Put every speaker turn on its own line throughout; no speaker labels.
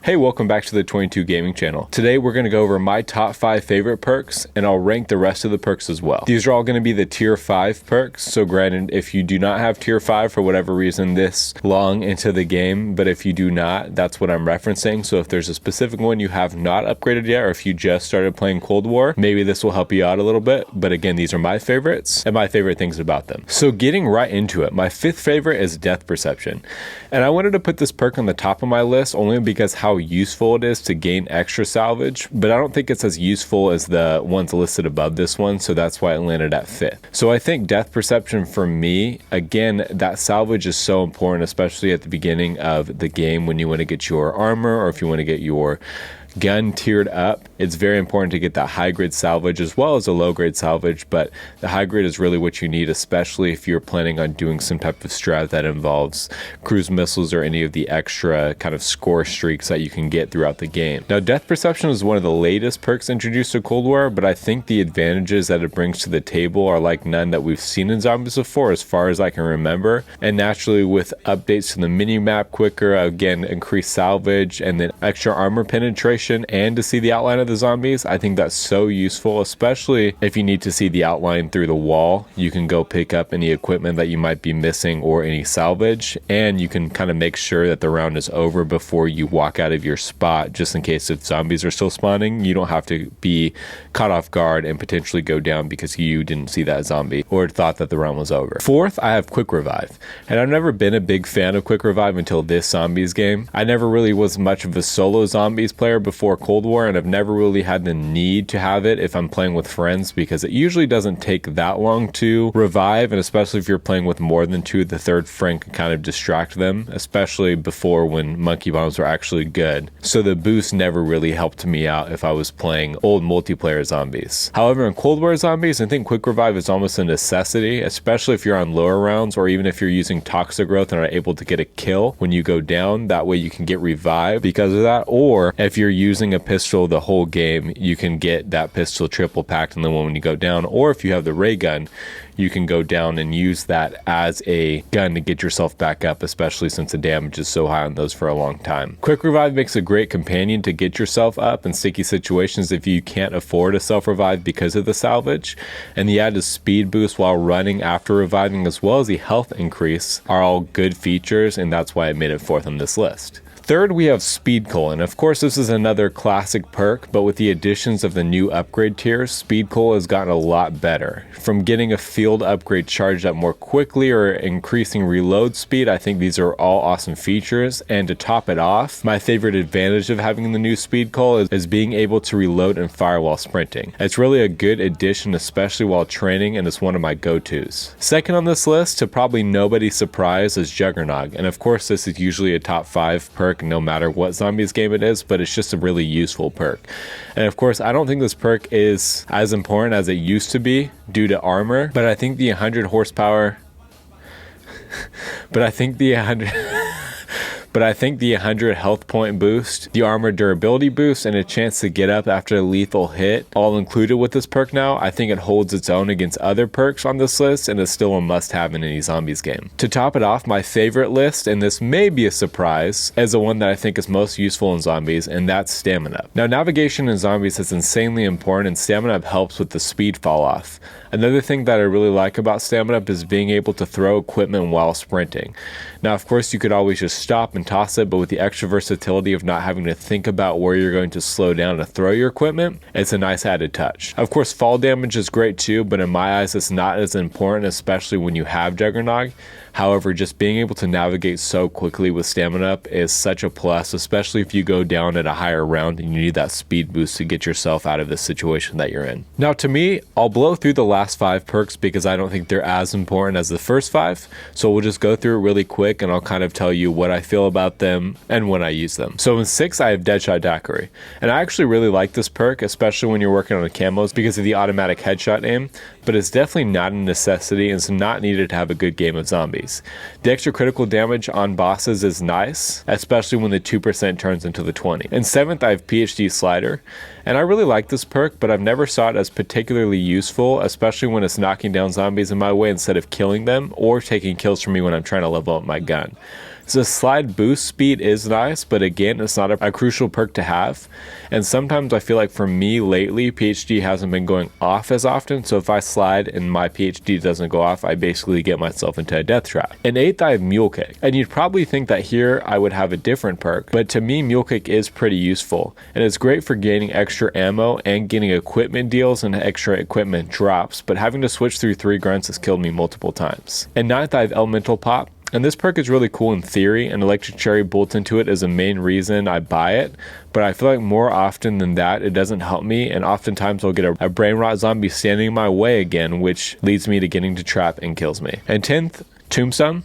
Hey, welcome back to the 22 Gaming channel. Today we're going to go over my top 5 favorite perks, and I'll rank the rest of the perks as well. These are all going to be the tier 5 perks, so granted, if you do not have tier 5 for whatever reason this long into the game, but if you do not, that's what I'm referencing. So if there's a specific one you have not upgraded yet, or if you just started playing Cold War, maybe this will help you out a little bit. But again, these are my favorites and my favorite things about them. So getting right into it, my 5th favorite is Death Perception. And I wanted to put this perk on the top of my list only because how useful it is to gain extra salvage, but I don't think it's as useful as the ones listed above this one, so that's why it landed at 5th. So I think Death Perception for me, again, that salvage is so important, especially at the beginning of the game when you want to get your armor or if you want to get your gun tiered up. It's very important to get that high grade salvage as well as a low grade salvage, but the high grade is really what you need, especially if you're planning on doing some type of strat that involves cruise missiles or any of the extra kind of score streaks that you can get throughout the game. Now, Death Perception is one of the latest perks introduced to Cold War, but I think the advantages that it brings to the table are like none that we've seen in zombies before as far as I can remember. And naturally, with updates to the mini map quicker, again, increased salvage and then extra armor penetration and to see the outline of the zombies, I think that's so useful, especially if you need to see the outline through the wall. You can go pick up any equipment that you might be missing or any salvage, and you can kind of make sure that the round is over before you walk out of your spot, just in case if zombies are still spawning, you don't have to be caught off guard and potentially go down because you didn't see that zombie or thought that the round was over. 4th, I have Quick Revive, and I've never been a big fan of Quick Revive until this zombies game. I never really was much of a solo zombies player before Cold War, and I've never really had the need to have it if I'm playing with friends because it usually doesn't take that long to revive, and especially if you're playing with more than 2, the 3rd friend can kind of distract them, especially before when monkey bombs were actually good. So the boost never really helped me out if I was playing old multiplayer zombies. However, in Cold War zombies, I think Quick Revive is almost a necessity, especially if you're on lower rounds or even if you're using toxic growth and are able to get a kill when you go down. That way you can get revived because of that, or if you're using a pistol the whole game, you can get that pistol triple packed in the one when you go down, or if you have the ray gun, you can go down and use that as a gun to get yourself back up, especially since the damage is so high on those for a long time. Quick Revive makes a great companion to get yourself up in sticky situations if you can't afford a self-revive because of the salvage, and the added speed boost while running after reviving as well as the health increase are all good features, and that's why I made it 4th on this list. 3rd, we have Speed Coal, and of course this is another classic perk, but with the additions of the new upgrade tiers, Speed Coal has gotten a lot better. From getting a field upgrade charged up more quickly or increasing reload speed, I think these are all awesome features, and to top it off, my favorite advantage of having the new Speed Coal is being able to reload and fire while sprinting. It's really a good addition, especially while training, and it's one of my go-tos. 2nd on this list, to probably nobody's surprise, is Juggernog, and of course this is usually a top 5 perk no matter what zombies game it is, but it's just a really useful perk. And of course, I don't think this perk is as important as it used to be due to armor, but I think the 100 horsepower but I think the 100 health point boost, the armor durability boost, and a chance to get up after a lethal hit, all included with this perk now, I think it holds its own against other perks on this list and is still a must-have in any zombies game. To top it off, my favorite list, and this may be a surprise, is the one that I think is most useful in zombies, and that's Stamina. Now, navigation in zombies is insanely important, and Stamina helps with the speed fall off. Another thing that I really like about Stamina is being able to throw equipment while sprinting. Now, of course, you could always just stop and toss it, but with the extra versatility of not having to think about where you're going to slow down to throw your equipment, it's a nice added touch. Of course, fall damage is great too, but in my eyes, it's not as important, especially when you have Juggernog. However, just being able to navigate so quickly with Stamina up is such a plus, especially if you go down at a higher round and you need that speed boost to get yourself out of the situation that you're in. Now, to me, I'll blow through the last 5 perks because I don't think they're as important as the first 5, so we'll just go through it really quick and I'll kind of tell you what I feel about them and when I use them. So in 6, I have Deadshot Daiquiri, and I actually really like this perk, especially when you're working on camos because of the automatic headshot aim, but it's definitely not a necessity and it's not needed to have a good game of zombies. The extra critical damage on bosses is nice, especially when the 2% turns into the 20. In 7th, I have PhD Slider, and I really like this perk, but I've never saw it as particularly useful, especially when it's knocking down zombies in my way instead of killing them or taking kills from me when I'm trying to level up my gun. So slide boost speed is nice, but again, it's not a crucial perk to have. And sometimes I feel like for me lately, PhD hasn't been going off as often. So if I slide and my PhD doesn't go off, I basically get myself into a death trap. In 8th, I have Mule Kick. And you'd probably think that here I would have a different perk, but to me, Mule Kick is pretty useful. And it's great for gaining extra ammo and getting equipment deals and extra equipment drops, but having to switch through 3 grunts has killed me multiple times. In 9th, I have Elemental Pop. And this perk is really cool in theory, and Electric Cherry bolts into it is the main reason I buy it, but I feel like more often than that, it doesn't help me, and oftentimes I'll get a brain rot zombie standing in my way again, which leads me to getting to trap and kills me. And 10th, Tombstone.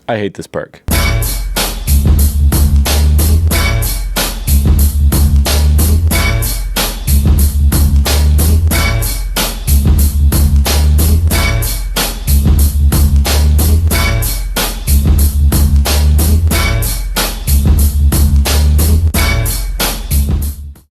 I hate this perk.